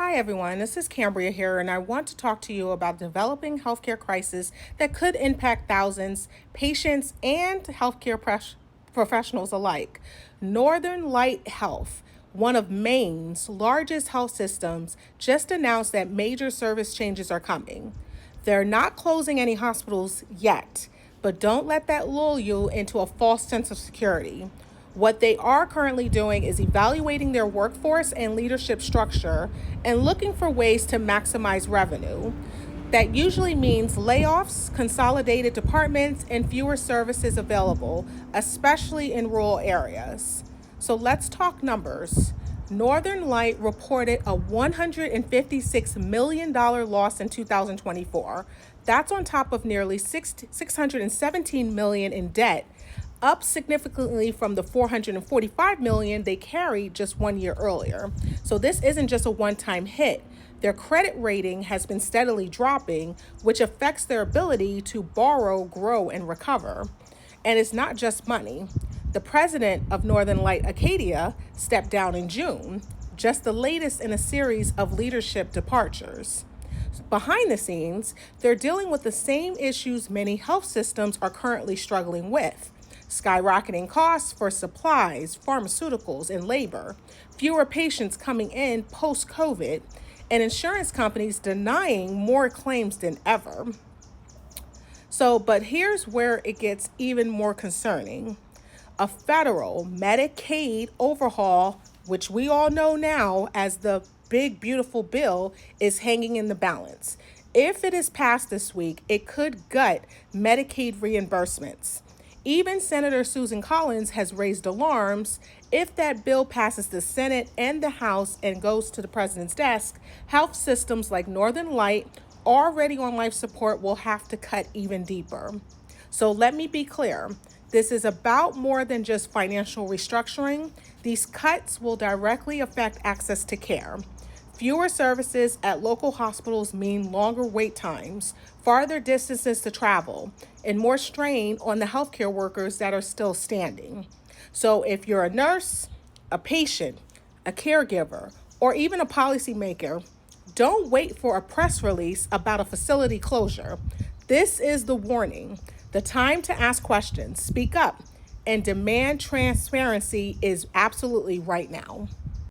Hi, everyone. This is Cambria here, and I want to talk to you about developing healthcare crisis that could impact thousands, patients, and professionals alike. Northern Light Health, one of Maine's largest health systems, just announced that major service changes are coming. They're not closing any hospitals yet, but don't let that lull you into a false sense of security. What they are currently doing is evaluating their workforce and leadership structure and looking for ways to maximize revenue. That usually means layoffs, consolidated departments, and fewer services available, especially in rural areas. So let's talk numbers. Northern Light reported a $156 million loss in 2024. That's on top of nearly $617 million in debt, up significantly from the $445 million they carried just 1 year earlier. So this isn't just a one-time hit. Their credit rating has been steadily dropping, which affects their ability to borrow, grow, and recover. And it's not just money. The president of Northern Light Acadia stepped down in June, just the latest in a series of leadership departures. Behind the scenes, they're dealing with the same issues many health systems are currently struggling with: skyrocketing costs for supplies, pharmaceuticals, and labor, fewer patients coming in post-COVID, and insurance companies denying more claims than ever. But here's where it gets even more concerning. A federal Medicaid overhaul, which we all know now as the big, beautiful bill, is hanging in the balance. If it is passed this week, it could gut Medicaid reimbursements. Even Senator Susan Collins has raised alarms. If that bill passes the Senate and the House and goes to the president's desk, health systems like Northern Light, already on life support, will have to cut even deeper. So let me be clear. This is about more than just financial restructuring. These cuts will directly affect access to care. Fewer services at local hospitals mean longer wait times, farther distances to travel, and more strain on the healthcare workers that are still standing. So if you're a nurse, a patient, a caregiver, or even a policymaker, don't wait for a press release about a facility closure. This is the warning. The time to ask questions, speak up, and demand transparency is absolutely right now.